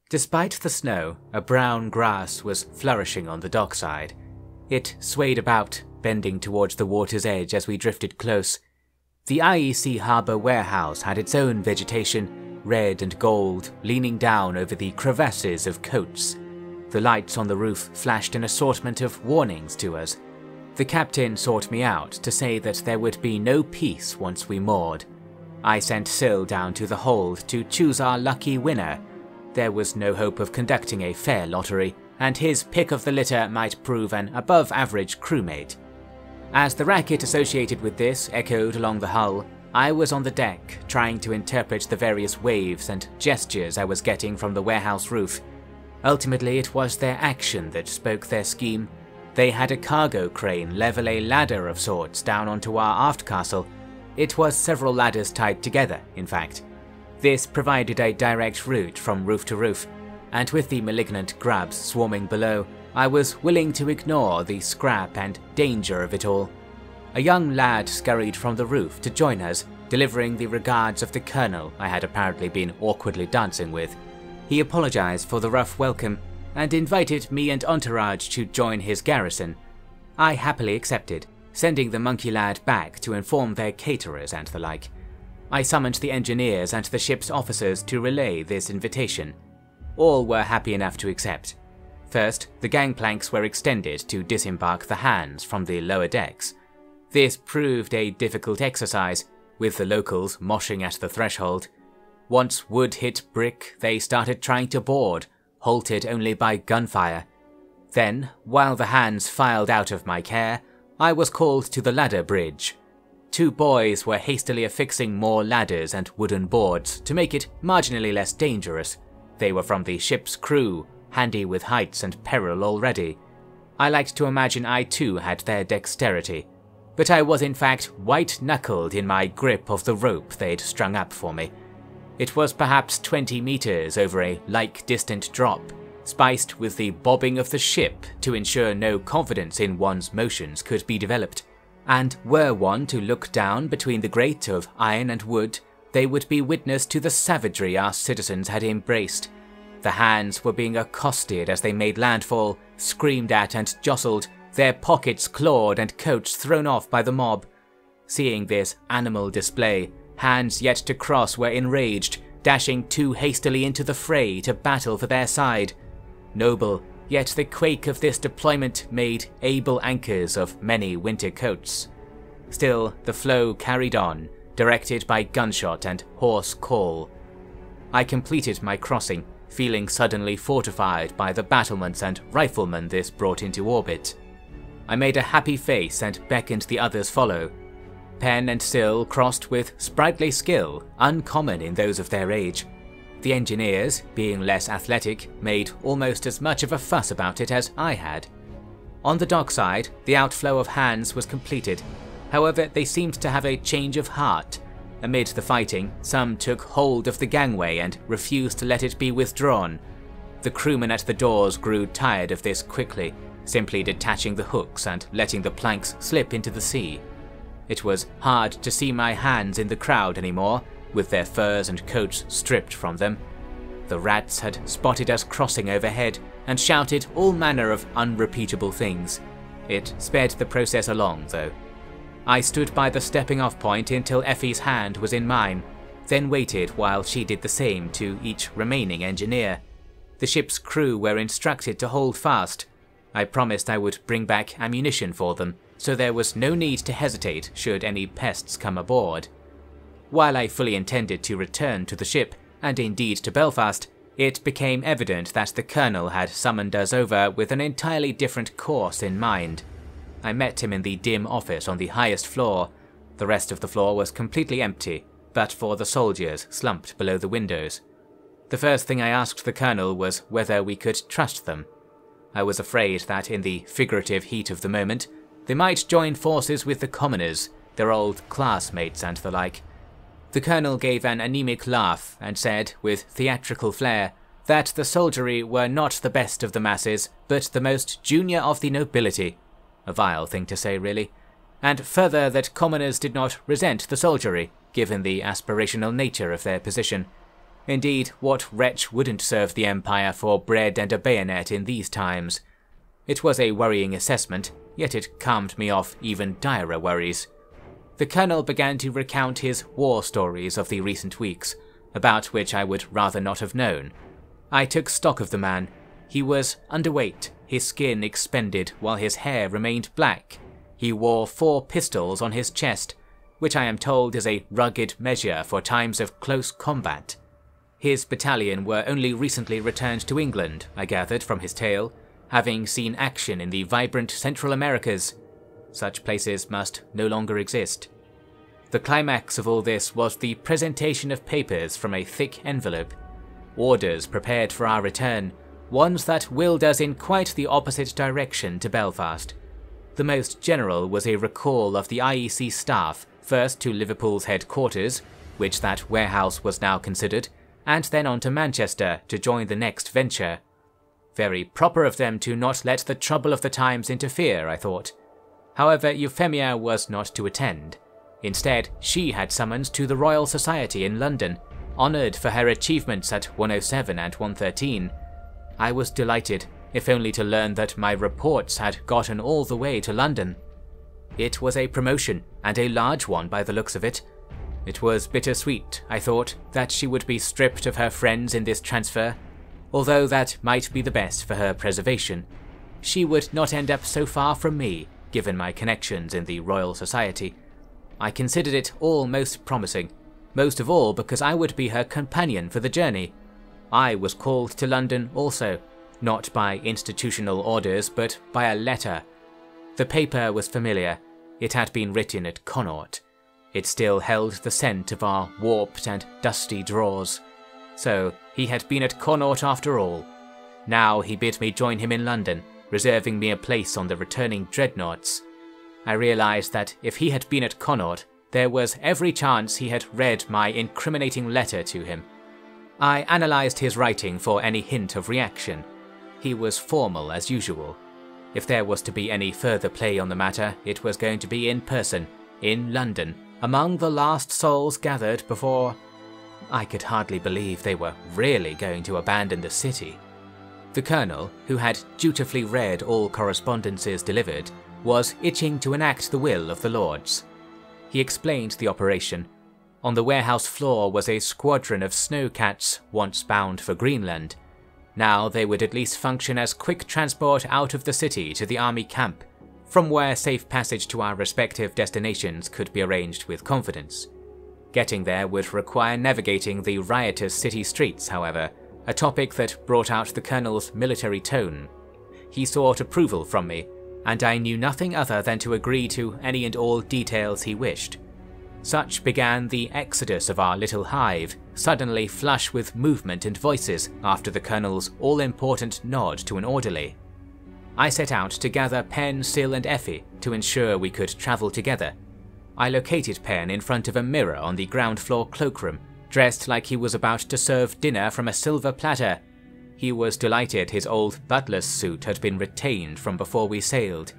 Despite the snow, a brown grass was flourishing on the dockside. It swayed about, bending towards the water's edge as we drifted close. The IEC harbour warehouse had its own vegetation, red and gold, leaning down over the crevasses of coats. The lights on the roof flashed an assortment of warnings to us. The captain sought me out to say that there would be no peace once we moored. I sent Syl down to the hold to choose our lucky winner. There was no hope of conducting a fair lottery, and his pick of the litter might prove an above-average crewmate. As the racket associated with this echoed along the hull, I was on the deck, trying to interpret the various waves and gestures I was getting from the warehouse roof. Ultimately, it was their action that spoke their scheme. They had a cargo crane level a ladder of sorts down onto our aft castle. It was several ladders tied together, in fact. This provided a direct route from roof to roof, and with the malignant grubs swarming below, I was willing to ignore the scrap and danger of it all. A young lad scurried from the roof to join us, delivering the regards of the colonel I had apparently been awkwardly dancing with. He apologized for the rough welcome, and invited me and Entourage to join his garrison. I happily accepted, sending the monkey lad back to inform their caterers and the like. I summoned the engineers and the ship's officers to relay this invitation. All were happy enough to accept. First, the gangplanks were extended to disembark the hands from the lower decks. This proved a difficult exercise, with the locals moshing at the threshold. Once wood hit brick, they started trying to board, halted only by gunfire. Then, while the hands filed out of my care, I was called to the ladder bridge. 2 boys were hastily affixing more ladders and wooden boards to make it marginally less dangerous. They were from the ship's crew, handy with heights and peril already. I liked to imagine I too had their dexterity, but I was in fact white-knuckled in my grip of the rope they'd strung up for me. It was perhaps 20 meters over a like-distant drop, spiced with the bobbing of the ship to ensure no confidence in one's motions could be developed. And were one to look down between the grate of iron and wood, they would be witness to the savagery our citizens had embraced. The hands were being accosted as they made landfall, screamed at and jostled, their pockets clawed and coats thrown off by the mob. Seeing this animal display, hands yet to cross were enraged, dashing too hastily into the fray to battle for their side. Noble, yet the quake of this deployment made able anchors of many winter coats. Still, the flow carried on, directed by gunshot and hoarse call. I completed my crossing, feeling suddenly fortified by the battlements and riflemen this brought into orbit. I made a happy face and beckoned the others follow. Pen and Syl crossed with sprightly skill, uncommon in those of their age. The engineers, being less athletic, made almost as much of a fuss about it as I had. On the dockside, the outflow of hands was completed. However, they seemed to have a change of heart. Amid the fighting, some took hold of the gangway and refused to let it be withdrawn. The crewmen at the doors grew tired of this quickly, simply detaching the hooks and letting the planks slip into the sea. It was hard to see my hands in the crowd anymore, with their furs and coats stripped from them. The rats had spotted us crossing overhead and shouted all manner of unrepeatable things. It sped the process along, though. I stood by the stepping-off point until Effie's hand was in mine, then waited while she did the same to each remaining engineer. The ship's crew were instructed to hold fast. I promised I would bring back ammunition for them, so there was no need to hesitate should any pests come aboard. While I fully intended to return to the ship, and indeed to Belfast, it became evident that the colonel had summoned us over with an entirely different course in mind. I met him in the dim office on the highest floor. The rest of the floor was completely empty, but for the soldiers slumped below the windows. The first thing I asked the colonel was whether we could trust them. I was afraid that in the figurative heat of the moment, they might join forces with the commoners, their old classmates and the like. The colonel gave an anemic laugh and said, with theatrical flair, that the soldiery were not the best of the masses, but the most junior of the nobility. A vile thing to say, really. And further that commoners did not resent the soldiery, given the aspirational nature of their position. Indeed, what wretch wouldn't serve the Empire for bread and a bayonet in these times? It was a worrying assessment, yet it calmed me off even direr worries. The Colonel began to recount his war stories of the recent weeks, about which I would rather not have known. I took stock of the man. He was underweight, his skin expended while his hair remained black. He wore 4 pistols on his chest, which I am told is a rugged measure for times of close combat. His battalion were only recently returned to England, I gathered from his tale, having seen action in the vibrant Central Americas. Such places must no longer exist. The climax of all this was the presentation of papers from a thick envelope. Orders prepared for our return, ones that willed us in quite the opposite direction to Belfast. The most general was a recall of the IEC staff, first to Liverpool's headquarters, which that warehouse was now considered, and then on to Manchester to join the next venture. Very proper of them to not let the trouble of the times interfere, I thought. However, Euphemia was not to attend. Instead, she had summons to the Royal Society in London, honoured for her achievements at 107 and 113. I was delighted, if only to learn that my reports had gotten all the way to London. It was a promotion, and a large one by the looks of it. It was bittersweet, I thought, that she would be stripped of her friends in this transfer, although that might be the best for her preservation. She would not end up so far from me, given my connections in the Royal Society. I considered it all most promising, most of all because I would be her companion for the journey. I was called to London also, not by institutional orders, but by a letter. The paper was familiar. It had been written at Connaught. It still held the scent of our warped and dusty drawers. So he had been at Connaught after all. Now he bid me join him in London, reserving me a place on the returning dreadnoughts. I realised that if he had been at Connaught, there was every chance he had read my incriminating letter to him. I analysed his writing for any hint of reaction. He was formal as usual. If there was to be any further play on the matter, it was going to be in person, in London, among the last souls gathered before... I could hardly believe they were really going to abandon the city. The Colonel, who had dutifully read all correspondences delivered, was itching to enact the will of the Lords. He explained the operation. On the warehouse floor was a squadron of snowcats, once bound for Greenland. Now they would at least function as quick transport out of the city to the army camp, from where safe passage to our respective destinations could be arranged with confidence. Getting there would require navigating the riotous city streets, however, a topic that brought out the Colonel's military tone. He sought approval from me, and I knew nothing other than to agree to any and all details he wished. Such began the exodus of our little hive, suddenly flush with movement and voices after the Colonel's all-important nod to an orderly. I set out to gather Pen, Sil and Effie to ensure we could travel together. I located Pen in front of a mirror on the ground floor cloakroom, dressed like he was about to serve dinner from a silver platter. He was delighted his old butler's suit had been retained from before we sailed.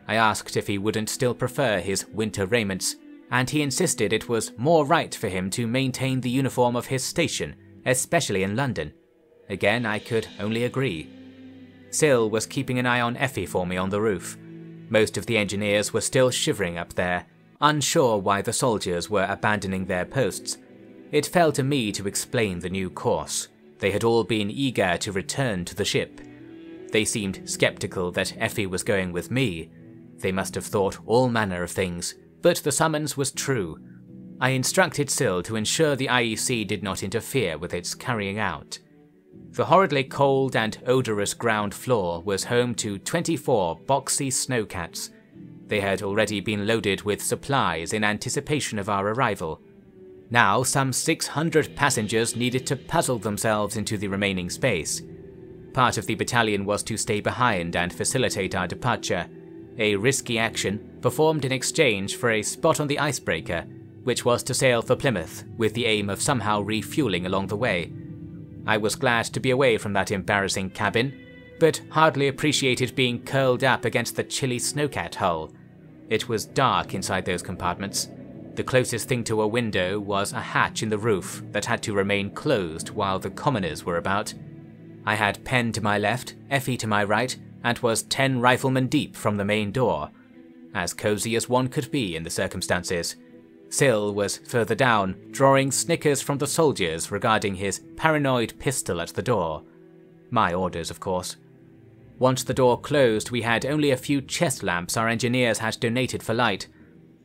I asked if he wouldn't still prefer his winter raiments, and he insisted it was more right for him to maintain the uniform of his station, especially in London. Again, I could only agree. Sil was keeping an eye on Effie for me on the roof. Most of the engineers were still shivering up there, unsure why the soldiers were abandoning their posts. It fell to me to explain the new course. They had all been eager to return to the ship. They seemed skeptical that Effie was going with me. They must have thought all manner of things, but the summons was true. I instructed Sil to ensure the IEC did not interfere with its carrying out. The horridly cold and odorous ground floor was home to 24 boxy snowcats. They had already been loaded with supplies in anticipation of our arrival. Now some 600 passengers needed to puzzle themselves into the remaining space. Part of the battalion was to stay behind and facilitate our departure, a risky action performed in exchange for a spot on the icebreaker, which was to sail for Plymouth with the aim of somehow refueling along the way. I was glad to be away from that embarrassing cabin, but hardly appreciated being curled up against the chilly snowcat hull. It was dark inside those compartments. The closest thing to a window was a hatch in the roof that had to remain closed while the commoners were about. I had Penn to my left, Effie to my right, and was 10 riflemen deep from the main door. As cozy as one could be in the circumstances. Syl was further down, drawing snickers from the soldiers regarding his paranoid pistol at the door. My orders, of course. Once the door closed, we had only a few chest lamps our engineers had donated for light.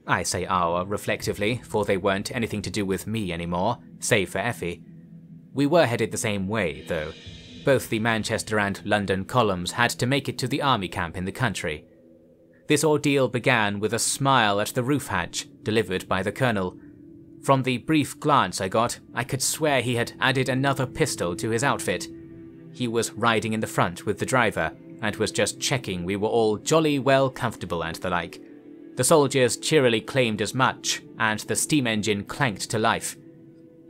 I say our reflectively, for they weren't anything to do with me anymore, save for Effie. We were headed the same way, though. Both the Manchester and London columns had to make it to the army camp in the country. This ordeal began with a smile at the roof hatch, delivered by the colonel. From the brief glance I got, I could swear he had added another pistol to his outfit. He was riding in the front with the driver, and was just checking we were all jolly well comfortable and the like. The soldiers cheerily claimed as much, and the steam engine clanked to life.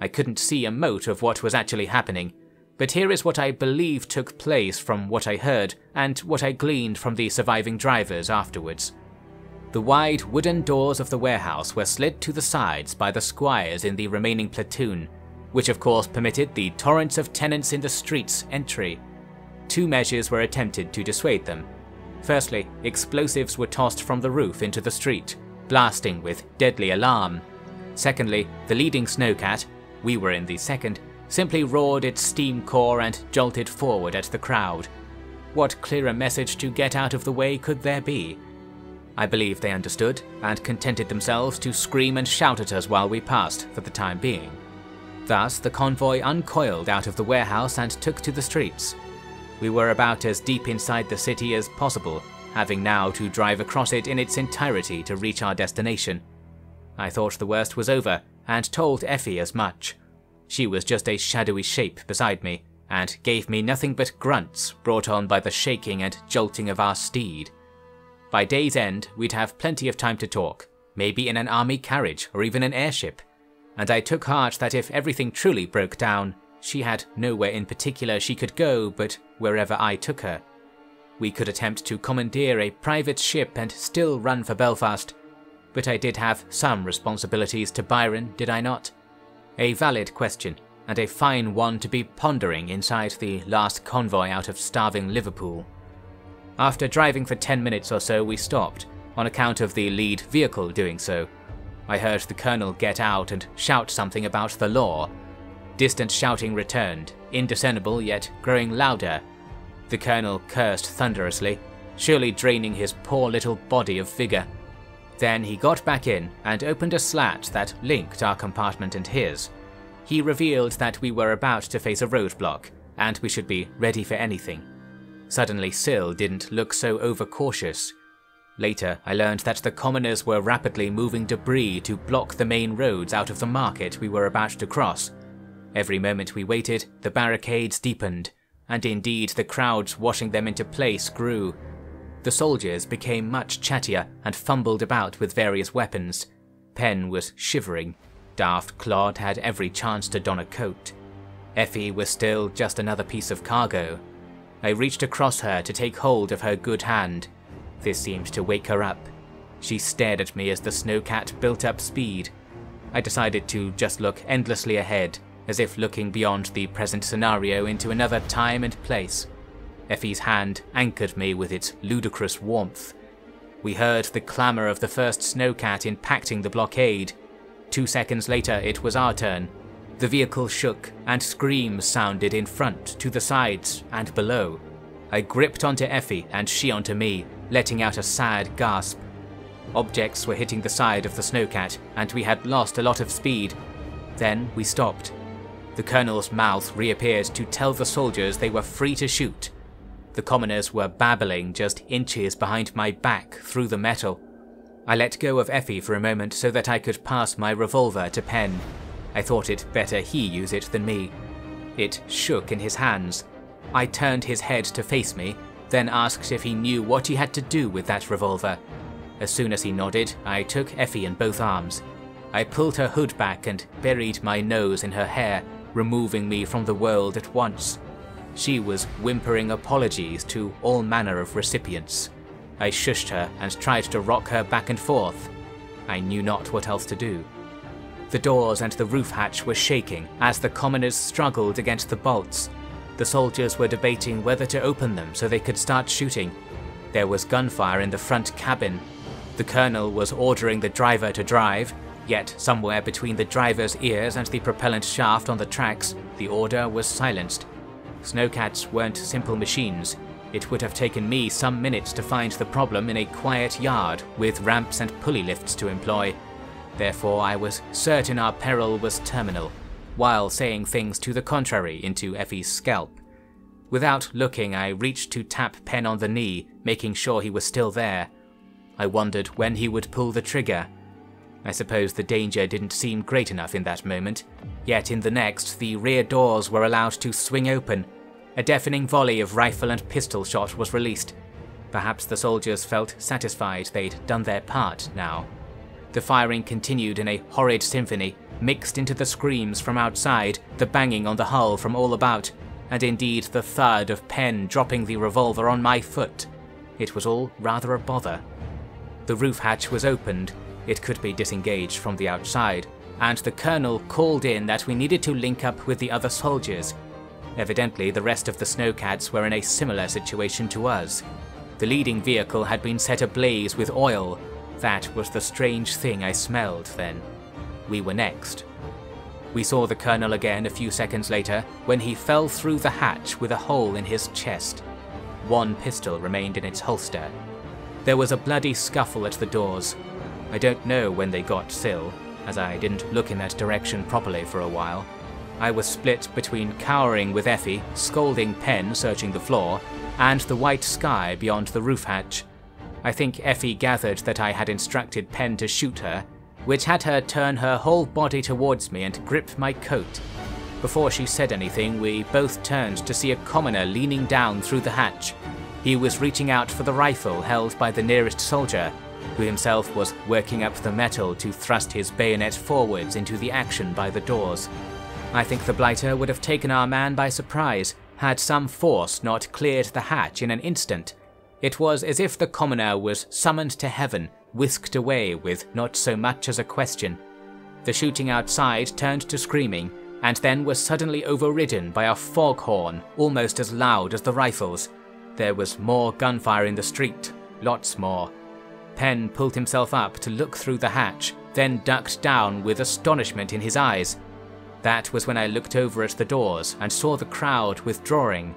I couldn't see a mote of what was actually happening, but here is what I believe took place from what I heard and what I gleaned from the surviving drivers afterwards. The wide wooden doors of the warehouse were slid to the sides by the squires in the remaining platoon, which of course permitted the torrents of tenants in the streets entry. 2 measures were attempted to dissuade them. Firstly, explosives were tossed from the roof into the street, blasting with deadly alarm. Secondly, the leading snowcat, we were in the second, simply roared its steam core and jolted forward at the crowd. What clearer message to get out of the way could there be? I believe they understood, and contented themselves to scream and shout at us while we passed for the time being. Thus the convoy uncoiled out of the warehouse and took to the streets. We were about as deep inside the city as possible, having now to drive across it in its entirety to reach our destination. I thought the worst was over, and told Effie as much. She was just a shadowy shape beside me, and gave me nothing but grunts brought on by the shaking and jolting of our steed. By day's end, we'd have plenty of time to talk, maybe in an army carriage or even an airship, and I took heart that if everything truly broke down, she had nowhere in particular she could go but wherever I took her. We could attempt to commandeer a private ship and still run for Belfast, but I did have some responsibilities to Byron, did I not? A valid question, and a fine one to be pondering inside the last convoy out of starving Liverpool. After driving for 10 minutes or so, we stopped, on account of the lead vehicle doing so. I heard the colonel get out and shout something about the law. Distant shouting returned, indiscernible yet growing louder. The colonel cursed thunderously, surely draining his poor little body of vigour. Then he got back in and opened a slat that linked our compartment and his. He revealed that we were about to face a roadblock, and we should be ready for anything. Suddenly Syl didn't look so overcautious. Later I learned that the commoners were rapidly moving debris to block the main roads out of the market we were about to cross. Every moment we waited, the barricades deepened, and indeed the crowds washing them into place grew. The soldiers became much chattier and fumbled about with various weapons. Penn was shivering. Daft Claude had every chance to don a coat. Effie was still just another piece of cargo. I reached across her to take hold of her good hand. This seemed to wake her up. She stared at me as the snowcat built up speed. I decided to just look endlessly ahead, as if looking beyond the present scenario into another time and place. Effie's hand anchored me with its ludicrous warmth. We heard the clamour of the first snowcat impacting the blockade. 2 seconds later it was our turn. The vehicle shook, and screams sounded in front, to the sides, and below. I gripped onto Effie and she onto me, letting out a sad gasp. Objects were hitting the side of the snowcat, and we had lost a lot of speed. Then we stopped. The colonel's mouth reappeared to tell the soldiers they were free to shoot. The commoners were babbling just inches behind my back through the metal. I let go of Effie for a moment so that I could pass my revolver to Penn. I thought it better he use it than me. It shook in his hands. I turned his head to face me, then asked if he knew what he had to do with that revolver. As soon as he nodded, I took Effie in both arms. I pulled her hood back and buried my nose in her hair, removing me from the world at once. She was whimpering apologies to all manner of recipients. I shushed her and tried to rock her back and forth. I knew not what else to do. The doors and the roof hatch were shaking as the commoners struggled against the bolts. The soldiers were debating whether to open them so they could start shooting. There was gunfire in the front cabin. The colonel was ordering the driver to drive, yet somewhere between the driver's ears and the propellant shaft on the tracks, the order was silenced. Snowcats weren't simple machines. It would have taken me some minutes to find the problem in a quiet yard with ramps and pulley lifts to employ. Therefore I was certain our peril was terminal, while saying things to the contrary into Effie's scalp. Without looking, I reached to tap Penn on the knee, making sure he was still there. I wondered when he would pull the trigger. I suppose the danger didn't seem great enough in that moment, yet in the next the rear doors were allowed to swing open. A deafening volley of rifle and pistol shot was released. Perhaps the soldiers felt satisfied they'd done their part now. The firing continued in a horrid symphony, mixed into the screams from outside, the banging on the hull from all about, and indeed the thud of Penn dropping the revolver on my foot. It was all rather a bother. The roof hatch was opened. It could be disengaged from the outside, and the colonel called in that we needed to link up with the other soldiers. Evidently the rest of the snowcats were in a similar situation to us. The leading vehicle had been set ablaze with oil. That was the strange thing I smelled then. We were next. We saw the colonel again a few seconds later, when he fell through the hatch with a hole in his chest. One pistol remained in its holster. There was a bloody scuffle at the doors. I don't know when they got still, as I didn't look in that direction properly for a while. I was split between cowering with Effie, scolding Penn searching the floor, and the white sky beyond the roof hatch. I think Effie gathered that I had instructed Penn to shoot her, which had her turn her whole body towards me and grip my coat. Before she said anything, we both turned to see a commoner leaning down through the hatch. He was reaching out for the rifle held by the nearest soldier, who himself was working up the metal to thrust his bayonet forwards into the action by the doors. I think the blighter would have taken our man by surprise, had some force not cleared the hatch in an instant. It was as if the commoner was summoned to heaven, whisked away with not so much as a question. The shooting outside turned to screaming, and then was suddenly overridden by a foghorn almost as loud as the rifles. There was more gunfire in the street, lots more. Penn pulled himself up to look through the hatch, then ducked down with astonishment in his eyes. That was when I looked over at the doors and saw the crowd withdrawing.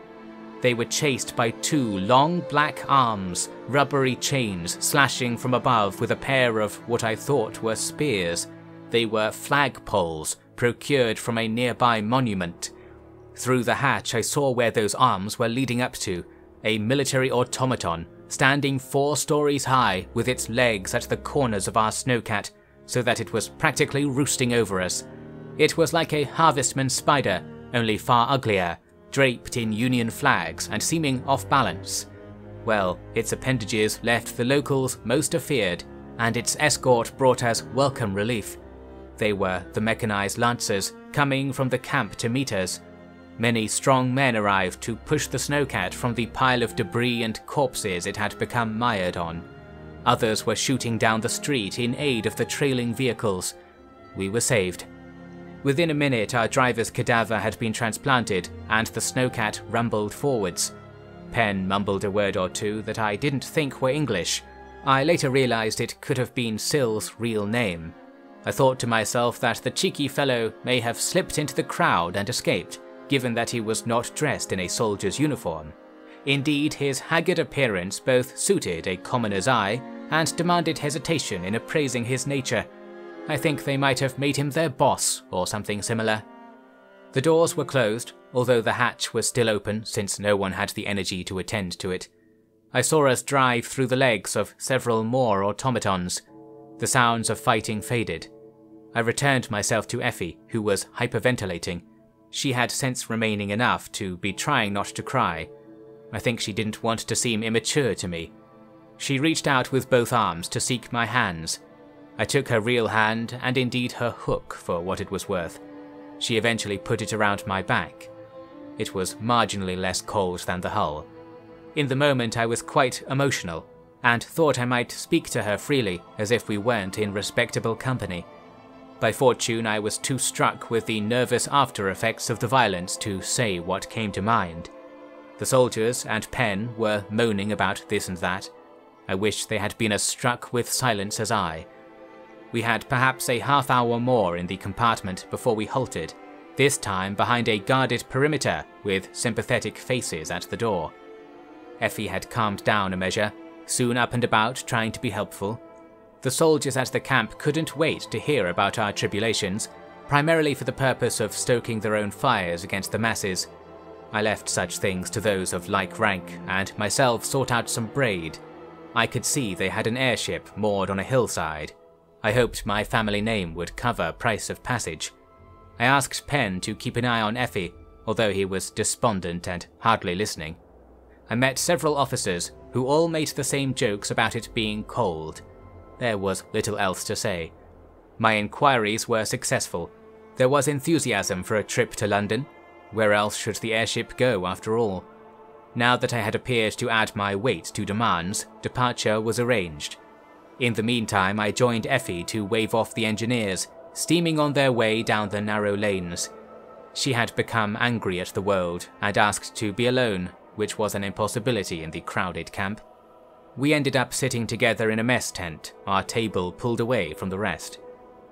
They were chased by two long black arms, rubbery chains slashing from above with a pair of what I thought were spears. They were flagpoles procured from a nearby monument. Through the hatch I saw where those arms were leading up to, a military automaton, standing 4 stories high with its legs at the corners of our snowcat, so that it was practically roosting over us. It was like a harvestman's spider, only far uglier, draped in Union flags and seeming off balance. Well, its appendages left the locals most afeared, and its escort brought us welcome relief. They were the mechanized lancers coming from the camp to meet us. Many strong men arrived to push the snowcat from the pile of debris and corpses it had become mired on. Others were shooting down the street in aid of the trailing vehicles. We were saved. Within a minute our driver's cadaver had been transplanted and the snowcat rumbled forwards. Penn mumbled a word or two that I didn't think were English. I later realized it could have been Sill's real name. I thought to myself that the cheeky fellow may have slipped into the crowd and escaped, given that he was not dressed in a soldier's uniform. Indeed, his haggard appearance both suited a commoner's eye and demanded hesitation in appraising his nature. I think they might have made him their boss or something similar. The doors were closed, although the hatch was still open since no one had the energy to attend to it. I saw us drive through the legs of several more automatons. The sounds of fighting faded. I returned myself to Effie, who was hyperventilating. She had sense remaining enough to be trying not to cry. I think she didn't want to seem immature to me. She reached out with both arms to seek my hands. I took her real hand and indeed her hook for what it was worth. She eventually put it around my back. It was marginally less cold than the hull. In the moment I was quite emotional. and thought I might speak to her freely as if we weren't in respectable company. By fortune, I was too struck with the nervous after effects of the violence to say what came to mind. The soldiers and Penn were moaning about this and that. I wish they had been as struck with silence as I. We had perhaps a half-hour more in the compartment before we halted, this time behind a guarded perimeter with sympathetic faces at the door. Effie had calmed down a measure, soon up and about trying to be helpful. The soldiers at the camp couldn't wait to hear about our tribulations, primarily for the purpose of stoking their own fires against the masses. I left such things to those of like rank, and myself sought out some braid. I could see they had an airship moored on a hillside. I hoped my family name would cover price of passage. I asked Penn to keep an eye on Effie, although he was despondent and hardly listening. I met several officers who all made the same jokes about it being cold. There was little else to say. My inquiries were successful. There was enthusiasm for a trip to London. Where else should the airship go after all? Now that I had appeared to add my weight to demands, departure was arranged. In the meantime, I joined Effie to wave off the engineers, steaming on their way down the narrow lanes. She had become angry at the world and asked to be alone, which was an impossibility in the crowded camp. We ended up sitting together in a mess tent, our table pulled away from the rest.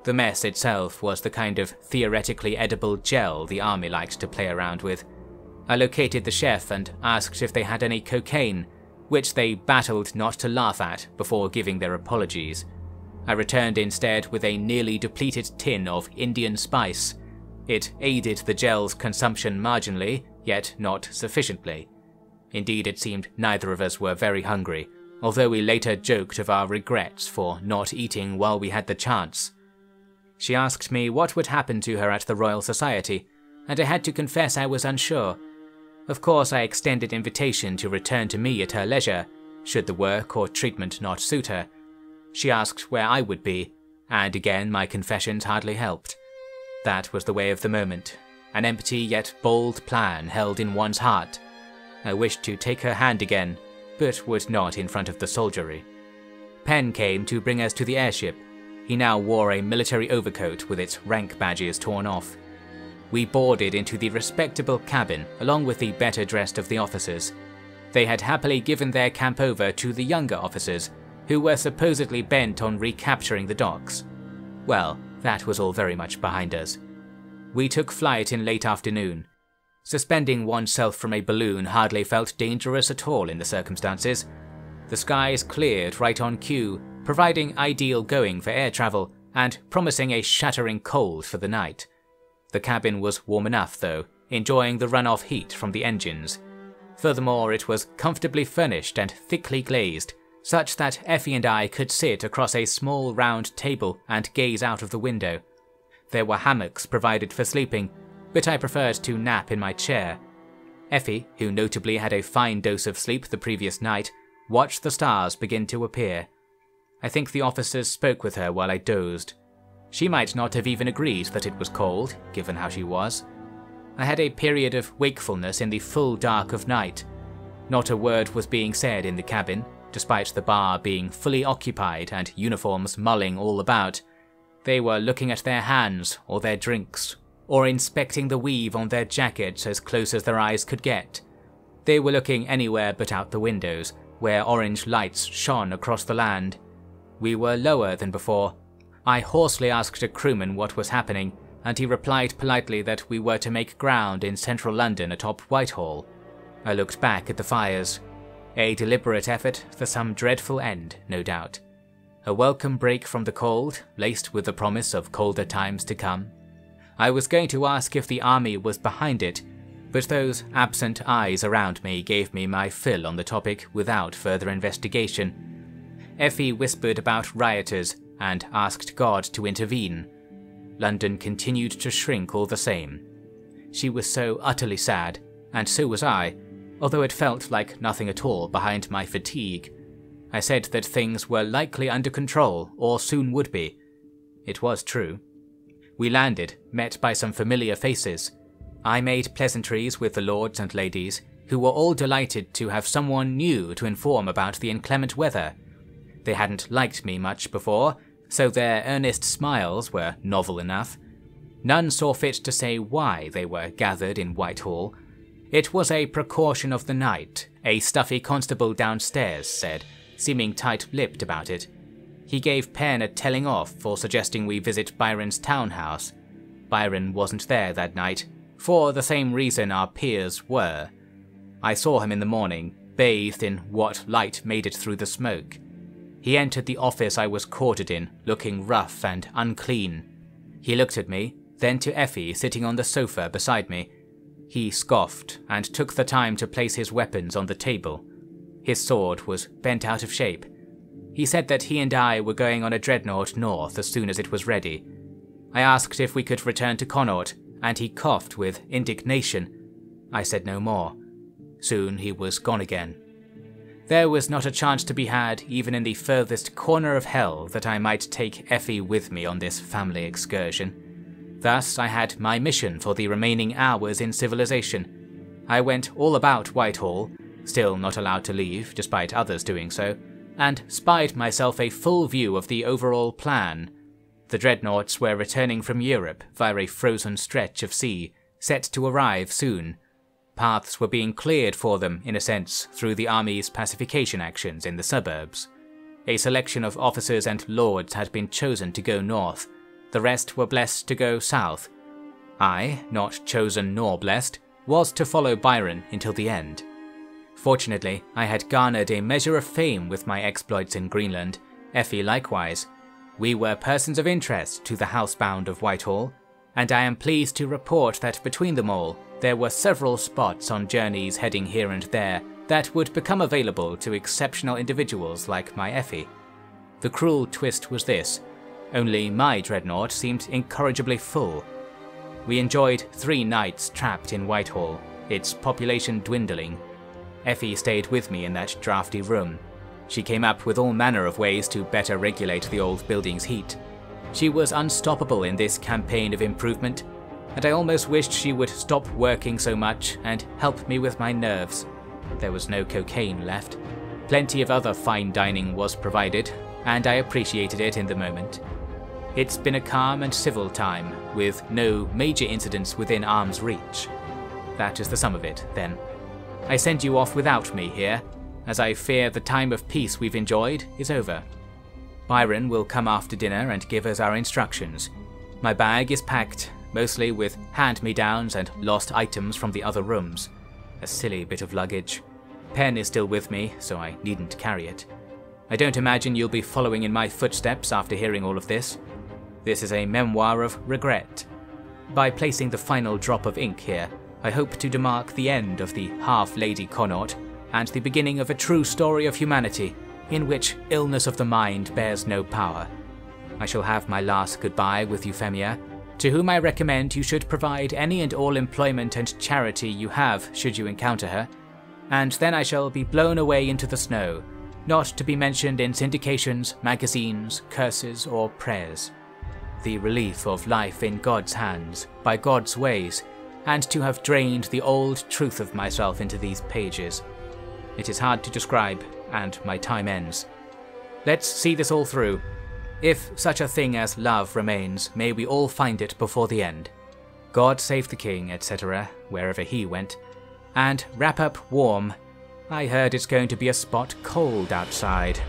The mess itself was the kind of theoretically edible gel the army liked to play around with. I located the chef and asked if they had any cocaine, which they battled not to laugh at before giving their apologies. I returned instead with a nearly depleted tin of Indian spice. It aided the gel's consumption marginally, yet not sufficiently. Indeed, it seemed neither of us were very hungry, although we later joked of our regrets for not eating while we had the chance. She asked me what would happen to her at the Royal Society, and I had to confess I was unsure. Of course, I extended invitation to return to me at her leisure, should the work or treatment not suit her. She asked where I would be, and again my confessions hardly helped. That was the way of the moment, an empty yet bold plan held in one's heart. I wished to take her hand again, but would not in front of the soldiery. Penn came to bring us to the airship. He now wore a military overcoat with its rank badges torn off. We boarded into the respectable cabin along with the better dressed of the officers. They had happily given their camp over to the younger officers, who were supposedly bent on recapturing the docks. Well, that was all very much behind us. We took flight in late afternoon. Suspending oneself from a balloon hardly felt dangerous at all in the circumstances. The skies cleared right on cue, providing ideal going for air travel and promising a shattering cold for the night. The cabin was warm enough though, enjoying the runoff heat from the engines. Furthermore, it was comfortably furnished and thickly glazed, such that Effie and I could sit across a small round table and gaze out of the window. There were hammocks provided for sleeping, but I preferred to nap in my chair. Effie, who notably had a fine dose of sleep the previous night, watched the stars begin to appear. I think the officers spoke with her while I dozed. She might not have even agreed that it was cold, given how she was. I had a period of wakefulness in the full dark of night. Not a word was being said in the cabin, despite the bar being fully occupied and uniforms mulling all about. They were looking at their hands or their drinks, or inspecting the weave on their jackets as close as their eyes could get. They were looking anywhere but out the windows, where orange lights shone across the land. We were lower than before. I hoarsely asked a crewman what was happening, and he replied politely that we were to make ground in central London atop Whitehall. I looked back at the fires. A deliberate effort for some dreadful end, no doubt. A welcome break from the cold, laced with the promise of colder times to come. I was going to ask if the army was behind it, but those absent eyes around me gave me my fill on the topic without further investigation. Effie whispered about rioters and asked God to intervene. London continued to shrink all the same. She was so utterly sad, and so was I, although it felt like nothing at all behind my fatigue. I said that things were likely under control, or soon would be. It was true. We landed, met by some familiar faces. I made pleasantries with the lords and ladies, who were all delighted to have someone new to inform about the inclement weather. They hadn't liked me much before, so their earnest smiles were novel enough. None saw fit to say why they were gathered in Whitehall. It was a precaution of the night, a stuffy constable downstairs said, seeming tight-lipped about it. He gave Penn a telling off for suggesting we visit Byron's townhouse. Byron wasn't there that night, for the same reason our peers were. I saw him in the morning, bathed in what light made it through the smoke. He entered the office I was quartered in, looking rough and unclean. He looked at me, then to Effie sitting on the sofa beside me. He scoffed and took the time to place his weapons on the table. His sword was bent out of shape. He said that he and I were going on a dreadnought north as soon as it was ready. I asked if we could return to Connaught, and he coughed with indignation. I said no more. Soon he was gone again. There was not a chance to be had even in the furthest corner of hell that I might take Effie with me on this family excursion. Thus I had my mission for the remaining hours in civilization. I went all about Whitehall, still not allowed to leave despite others doing so, and spied myself a full view of the overall plan. The dreadnoughts were returning from Europe via a frozen stretch of sea, set to arrive soon. Paths were being cleared for them, in a sense, through the army's pacification actions in the suburbs. A selection of officers and lords had been chosen to go north. The rest were blessed to go south. I, not chosen nor blessed, was to follow Byron until the end. Fortunately, I had garnered a measure of fame with my exploits in Greenland, Effie likewise. We were persons of interest to the housebound of Whitehall, and I am pleased to report that between them all, there were several spots on journeys heading here and there that would become available to exceptional individuals like my Effie. The cruel twist was this: only my dreadnought seemed incorrigibly full. We enjoyed 3 nights trapped in Whitehall, its population dwindling. Effie stayed with me in that drafty room. She came up with all manner of ways to better regulate the old building's heat. She was unstoppable in this campaign of improvement, and I almost wished she would stop working so much and help me with my nerves. There was no cocaine left. Plenty of other fine dining was provided, and I appreciated it in the moment. It's been a calm and civil time, with no major incidents within arm's reach. That is the sum of it, then. I send you off without me here, as I fear the time of peace we've enjoyed is over. Byron will come after dinner and give us our instructions. My bag is packed, mostly with hand-me-downs and lost items from the other rooms. A silly bit of luggage. Penn is still with me, so I needn't carry it. I don't imagine you'll be following in my footsteps after hearing all of this. This is a memoir of regret. By placing the final drop of ink here, I hope to demark the end of the half Lady Connaught and the beginning of a true story of humanity, in which illness of the mind bears no power. I shall have my last goodbye with Euphemia, to whom I recommend you should provide any and all employment and charity you have should you encounter her, and then I shall be blown away into the snow, not to be mentioned in syndications, magazines, curses, or prayers. The relief of life in God's hands, by God's ways, and to have drained the old truth of myself into these pages. It is hard to describe, and my time ends. Let's see this all through. If such a thing as love remains, may we all find it before the end. God save the king, etc., wherever he went. And wrap up warm. I heard it's going to be a spot cold outside.